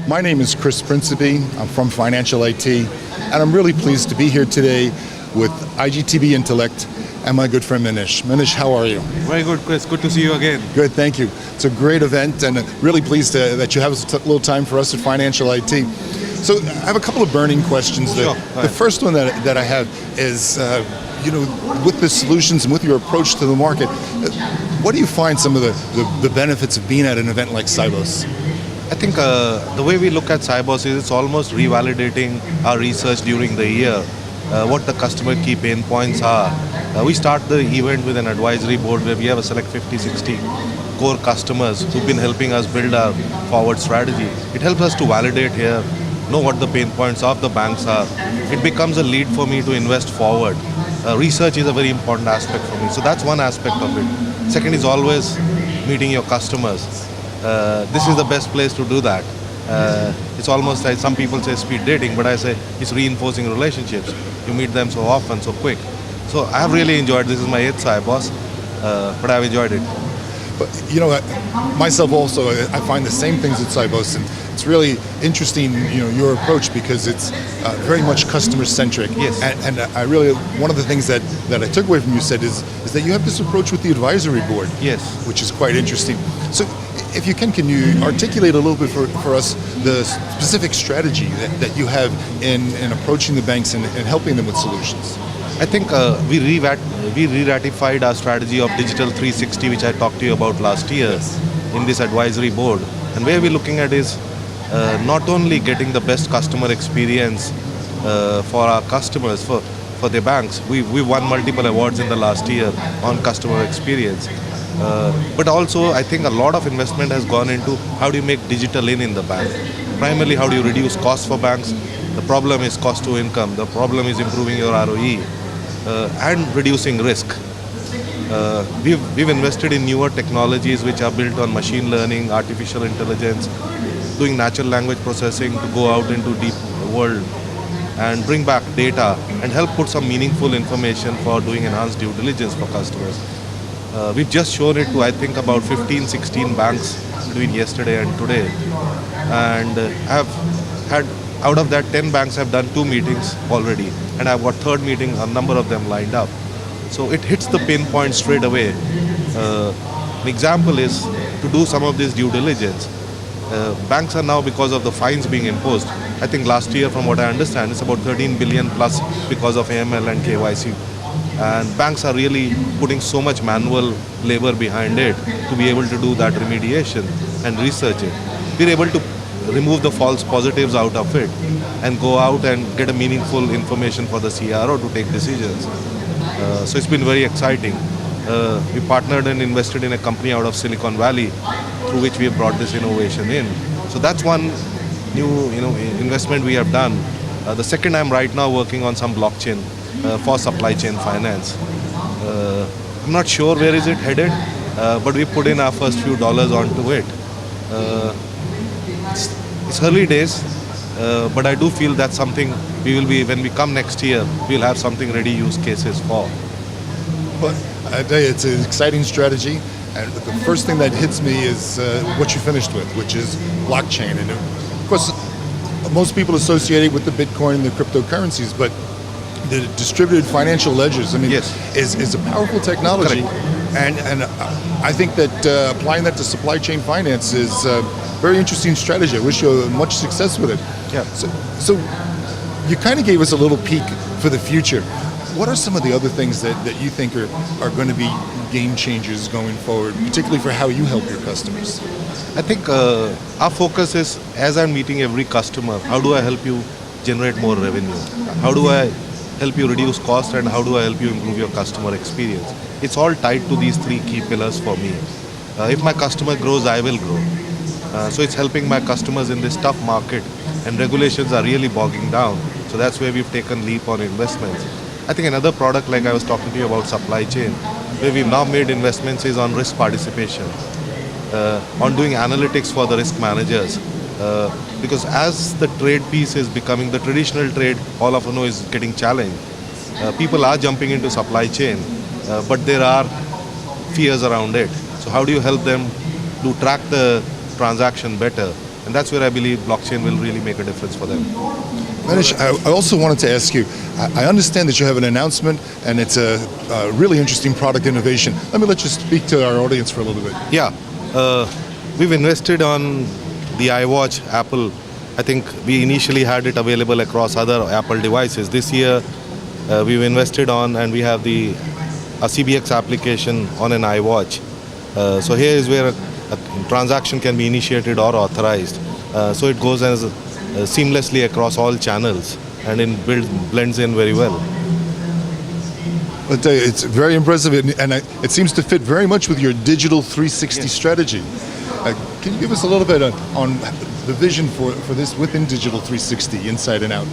My name is Chris Principe. I'm from Financial IT, and I'm really pleased to be here today with iGTB Intellect and my good friend Manish. Manish, how are you? Very good, Chris. Good to see you again. Good, thank you. It's a great event, and really pleased that you have a little time for us at Financial IT. So I have a couple of burning questions. Sure. The first one that I have is, with the solutions and with your approach to the market, what do you find some of the benefits of being at an event like Sibos? I think the way we look at Sibos is it's almost revalidating our research during the year, what the customer key pain points are. We start the event with an advisory board where we have a select 50-60 core customers who've been helping us build our forward strategy. It helps us to validate here, know what the pain points of the banks are. It becomes a lead for me to invest forward. Research is a very important aspect for me. So that's one aspect of it. Second is always meeting your customers. This is the best place to do that. It's almost like some people say speed dating, but I say it's reinforcing relationships. You meet them so often, so quick. So I have really enjoyed. This is my 8th Sibos, but I've enjoyed it. But myself also, I find the same things at Sibos, and it's really interesting, your approach, because it's very much customer centric. Yes. And I really, one of the things that I took away from you said is that you have this approach with the advisory board. Yes. Which is quite interesting. So if you can you articulate a little bit for us the specific strategy that you have in approaching the banks and helping them with solutions? I think we re-ratified our strategy of Digital 360, which I talked to you about last year. Yes. In this advisory board. And where we're looking at is not only getting the best customer experience for our customers, for the banks. We won multiple awards in the last year on customer experience. But also, I think a lot of investment has gone into how do you make digital in the bank. Primarily, how do you reduce costs for banks? The problem is cost to income. The problem is improving your ROE and reducing risk. We've invested in newer technologies which are built on machine learning, artificial intelligence, doing natural language processing to go out into deep world and bring back data and help put some meaningful information for doing enhanced due diligence for customers. We've just shown it to, I think, about 15, 16 banks between yesterday and today. And I've had, out of that, 10 banks have done 2 meetings already. And I've got 3rd meeting, a number of them lined up. So it hits the pain point straight away. An example is to do some of this due diligence. Banks are now, because of the fines being imposed, I think last year, from what I understand, it's about 13 billion plus because of AML and KYC. And banks are really putting so much manual labor behind it to be able to do that remediation and research it. We're able to remove the false positives out of it and go out and get a meaningful information for the CRO to take decisions. So it's been very exciting. We partnered and invested in a company out of Silicon Valley through which we have brought this innovation in. So that's one new investment we have done. The second, I'm right now working on some blockchain for supply chain finance. I'm not sure where is it headed, but we put in our first few dollars onto it. It's early days, but I do feel that's something we will be, when we come next year, we'll have something ready use cases for. But I tell you, it's an exciting strategy. And the first thing that hits me is what you finished with, which is blockchain. And of course, most people associate it with the Bitcoin and the cryptocurrencies, but the distributed financial ledgers, Yes. is a powerful technology. Correct. And I think that applying that to supply chain finance is a very interesting strategy. I wish you much success with it. Yeah. So you kind of gave us a little peek for the future. What are some of the other things that you think are going to be game changers going forward, particularly for how you help your customers? I think our focus is, as I'm meeting every customer, how do I help you generate more revenue? How do I help you reduce cost, and how do I help you improve your customer experience? It's all tied to these 3 key pillars for me. If my customer grows, I will grow. So it's helping my customers in this tough market, and regulations are really bogging down. So that's where we've taken leap on investments. I think another product, like I was talking to you about supply chain, where we've now made investments, is on risk participation, on doing analytics for the risk managers. Because as the trade piece is becoming, the traditional trade, all of us know, is getting challenged. People are jumping into supply chain, but there are fears around it. So how do you help them to track the transaction better, And that's where I believe blockchain will really make a difference for them. Manish, I also wanted to ask you, I understand that you have an announcement and it's a really interesting product innovation. Let me let you speak to our audience for a little bit. Yeah, we've invested on the iWatch Apple. I think we initially had it available across other Apple devices. This year we've invested on, and we have a CBX application on an iWatch. So here is where a transaction can be initiated or authorized. So it goes as seamlessly across all channels, and it blends in very well. I'll tell you, it's very impressive, and it seems to fit very much with your digital 360 strategy. Can you give us a little bit on the vision for this within digital 360, inside and out?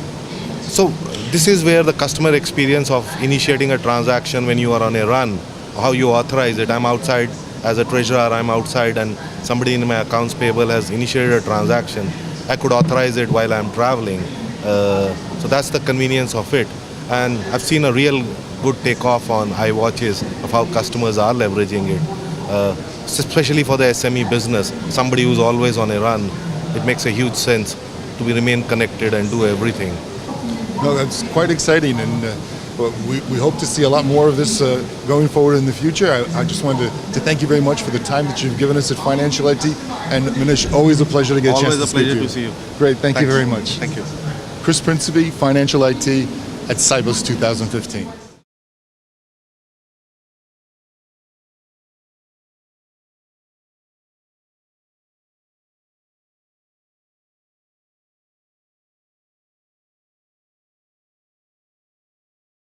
So this is where the customer experience of initiating a transaction when you are on a run, how you authorize it. I'm outside as a treasurer, I'm outside, and somebody in my accounts payable has initiated a transaction. I could authorize it while I'm traveling. So that's the convenience of it. And I've seen a real good takeoff on iWatches of how customers are leveraging it. Especially for the SME business, somebody who's always on a run, it makes a huge sense to remain connected and do everything. No, that's quite exciting, and we hope to see a lot more of this going forward in the future. I just wanted to thank you very much for the time that you've given us at Financial IT. And Manish, always a pleasure to get a chance to speak to you. Always a pleasure to see you. Great, thank you very much. Thank you. Chris Principe, Financial IT at Sibos 2015.